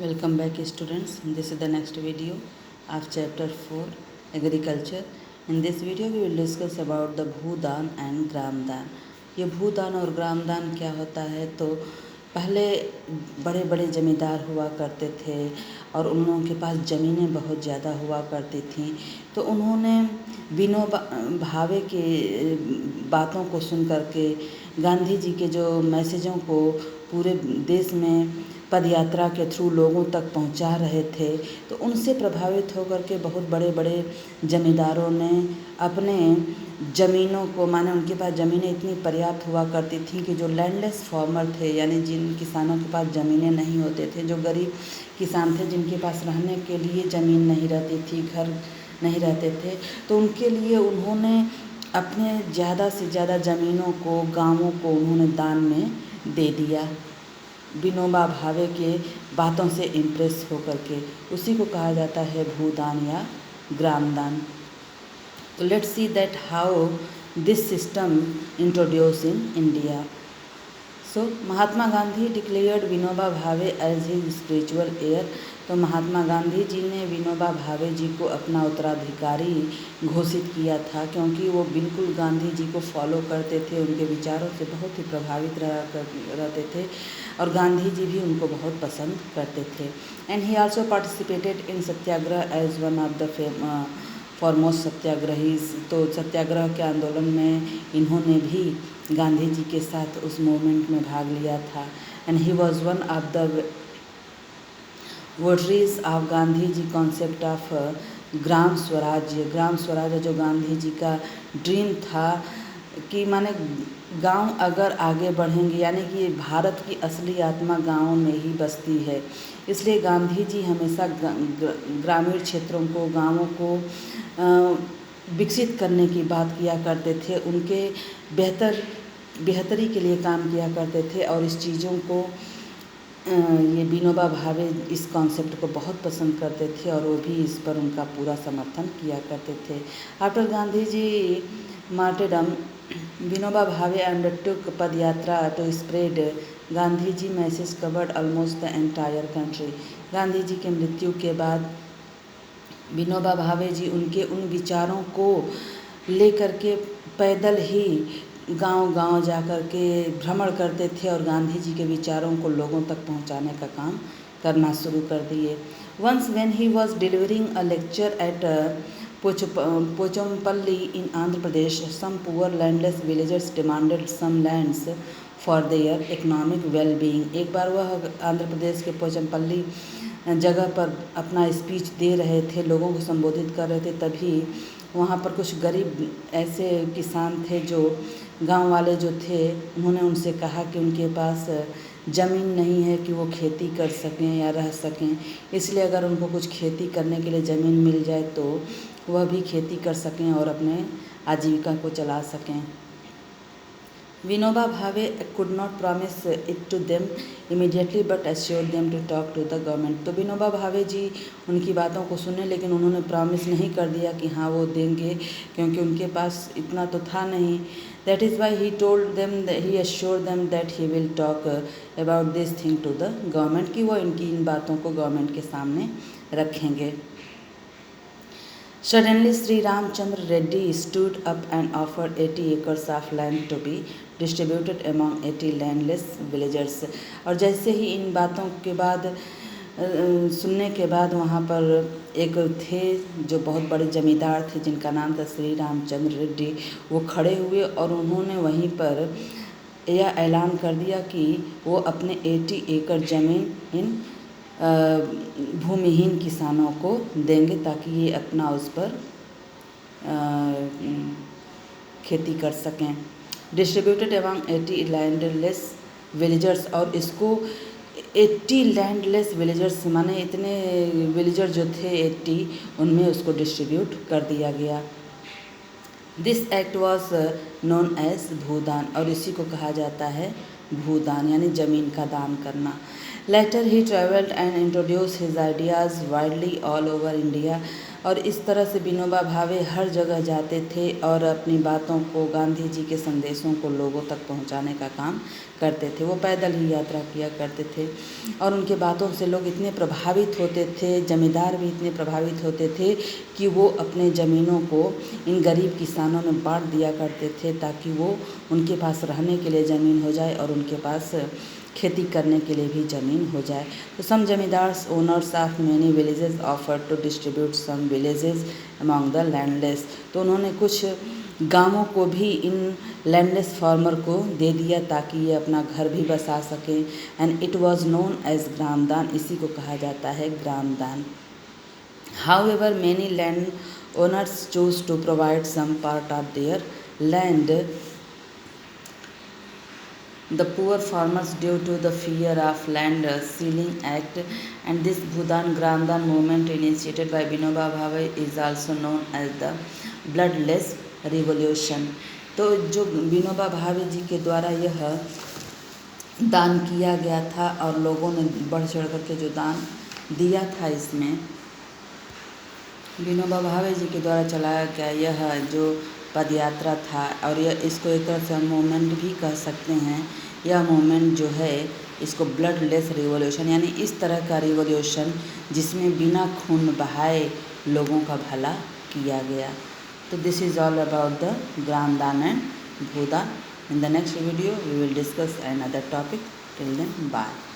Welcome back students. This is the next video of chapter 4 agriculture. In this video we will discuss about the Bhoodan and ग्रामदान. ये भूदान और ग्रामदान क्या होता है, तो पहले बड़े बड़े ज़मींदार हुआ करते थे और उन लोगों के पास ज़मीनें बहुत ज़्यादा हुआ करती थीं, तो उन्होंने विनोबा भावे के बातों को सुन करके गांधी जी के जो मैसेजों को पूरे देश में पदयात्रा के थ्रू लोगों तक पहुंचा रहे थे, तो उनसे प्रभावित होकर के बहुत बड़े बड़े ज़मींदारों ने अपने ज़मीनों को, माने उनके पास ज़मीनें इतनी पर्याप्त हुआ करती थीं कि जो लैंडलेस फार्मर थे, यानी जिन किसानों के पास ज़मीनें नहीं होते थे, जो गरीब किसान थे जिनके पास रहने के लिए ज़मीन नहीं रहती थी, घर नहीं रहते थे, तो उनके लिए उन्होंने अपने ज़्यादा से ज़्यादा ज़मीनों को, गाँवों को उन्होंने दान में दे दिया, विनोबा भावे के बातों से इम्प्रेस होकर के। उसी को कहा जाता है भूदान या ग्रामदान। तो let's see that how this system introduce in India. So Mahatma Gandhi declared Vinoba Bhave as his spiritual hair. तो महात्मा गांधी जी ने विनोबा भावे जी को अपना उत्तराधिकारी घोषित किया था, क्योंकि वो बिल्कुल गांधी जी को फॉलो करते थे, उनके विचारों से बहुत ही प्रभावित रहते थे और गांधी जी भी उनको बहुत पसंद करते थे. And he also participated in satyagraha as one of the foremost satyagrahis. तो सत्याग्रह के आंदोलन में इन्होंने भी गांधी जी के साथ उस मूवमेंट में भाग लिया था. And he was one of the votaries of Gandhi ji concept of Gram Swarajya. Gram स्वराज्य जो गांधी जी का ड्रीम था कि माने गांव अगर आगे बढ़ेंगे, यानी कि भारत की असली आत्मा गाँव में ही बसती है, इसलिए गांधी जी हमेशा ग्रामीण क्षेत्रों को, गाँवों को विकसित करने की बात किया करते थे, उनके बेहतरी के लिए काम किया करते थे. और इस चीज़ों को ये विनोबा भावे इस कॉन्सेप्ट को बहुत पसंद करते थे और वो भी इस पर उनका पूरा समर्थन किया करते थे. After Gandhi ji martyrdom, Vinoba Bhave undertook padyatra to spread Gandhi ji message covered almost the entire country. Gandhi ji के मृत्यु के बाद विनोबा भावे जी उनके उन विचारों को लेकर के पैदल ही गांव-गांव जाकर के भ्रमण करते थे और गांधी जी के विचारों को लोगों तक पहुंचाने का काम करना शुरू कर दिए. Once when he was delivering a lecture at Pochampally in Andhra Pradesh, some poor landless villagers demanded some lands for their economic well being. एक बार वह आंध्र प्रदेश के पोचमपल्ली जगह पर अपना स्पीच दे रहे थे, लोगों को संबोधित कर रहे थे, तभी वहाँ पर कुछ गरीब ऐसे किसान थे, जो गांव वाले जो थे, उन्होंने उनसे कहा कि उनके पास ज़मीन नहीं है कि वो खेती कर सकें या रह सकें, इसलिए अगर उनको कुछ खेती करने के लिए ज़मीन मिल जाए तो वह भी खेती कर सकें और अपने आजीविका को चला सकें. Vinoba Bhave could not promise it to them immediately but assured them to talk to the government. तो विनोबा भावे जी उनकी बातों को सुने, लेकिन उन्होंने प्रॉमिस नहीं कर दिया कि हाँ वो देंगे, क्योंकि उनके पास इतना तो था नहीं. That is why he told them that he assured them that he will talk about this thing to the government, कि वो इनकी इन बातों को गवर्नमेंट के सामने रखेंगे. Suddenly Sri Ramchandra Reddy stood up and offered 80 acres of land to be distributed among 80 landless villagers. और जैसे ही इन बातों के बाद सुनने के बाद वहाँ पर एक थे जो बहुत बड़े ज़मींदार थे, जिनका नाम था श्री रामचंद्र रेड्डी. वो खड़े हुए और उन्होंने वहीं पर यह ऐलान कर दिया कि वो अपने 80 एकड़ ज़मीन इन भूमिहीन किसानों को देंगे, ताकि ये अपना उस पर खेती कर सकें. Distributed among 80 landless villagers. और इसको 80 लैंडलेस विलेजर्स, माने इतने विलेजर जो थे 80, उनमें उसको डिस्ट्रीब्यूट कर दिया गया. This act was known as Bhoodan. और इसी को कहा जाता है भूदान, यानी ज़मीन का दान करना. Later he traveled and introduced his ideas widely all over India. और इस तरह से विनोबा भावे हर जगह जाते थे और अपनी बातों को, गांधी जी के संदेशों को लोगों तक पहुंचाने का काम करते थे। वो पैदल ही यात्रा किया करते थे और उनके बातों से लोग इतने प्रभावित होते थे, जमींदार भी इतने प्रभावित होते थे कि वो अपने ज़मीनों को इन गरीब किसानों में बांट दिया करते थे ताकि वो उनके पास रहने के लिए ज़मीन हो जाए और उनके पास खेती करने के लिए भी ज़मीन हो जाए। तो some zamindars owners of many villages offer to distribute some villages among the landless. तो उन्होंने कुछ गांवों को भी इन लैंडलेस फार्मर को दे दिया ताकि ये अपना घर भी बसा सकें। And it was known as Gramdan, इसी को कहा जाता है Gramdan. However many land owners choose to provide some part of their land the poor farmers due to the fear of land ceiling act, and this Bhudan Gramdan movement initiated by Vinoba Bhave is also known as the bloodless revolution। तो जो विनोबा भावे जी के द्वारा यह दान किया गया था और लोगों ने बढ़ चढ़ करके जो दान दिया था, इसमें विनोबा भावे जी के द्वारा चलाया गया यह जो पद यात्रा था, और यह इसको एक तरह से हम मूवमेंट भी कह सकते हैं। यह मूवमेंट जो है इसको ब्लड लेस रिवॉल्यूशन, यानी इस तरह का रिवॉल्यूशन जिसमें बिना खून बहाए लोगों का भला किया गया। तो this is all about the Gramdan and Bhoodan. In the next video we will discuss another topic. Till then bye.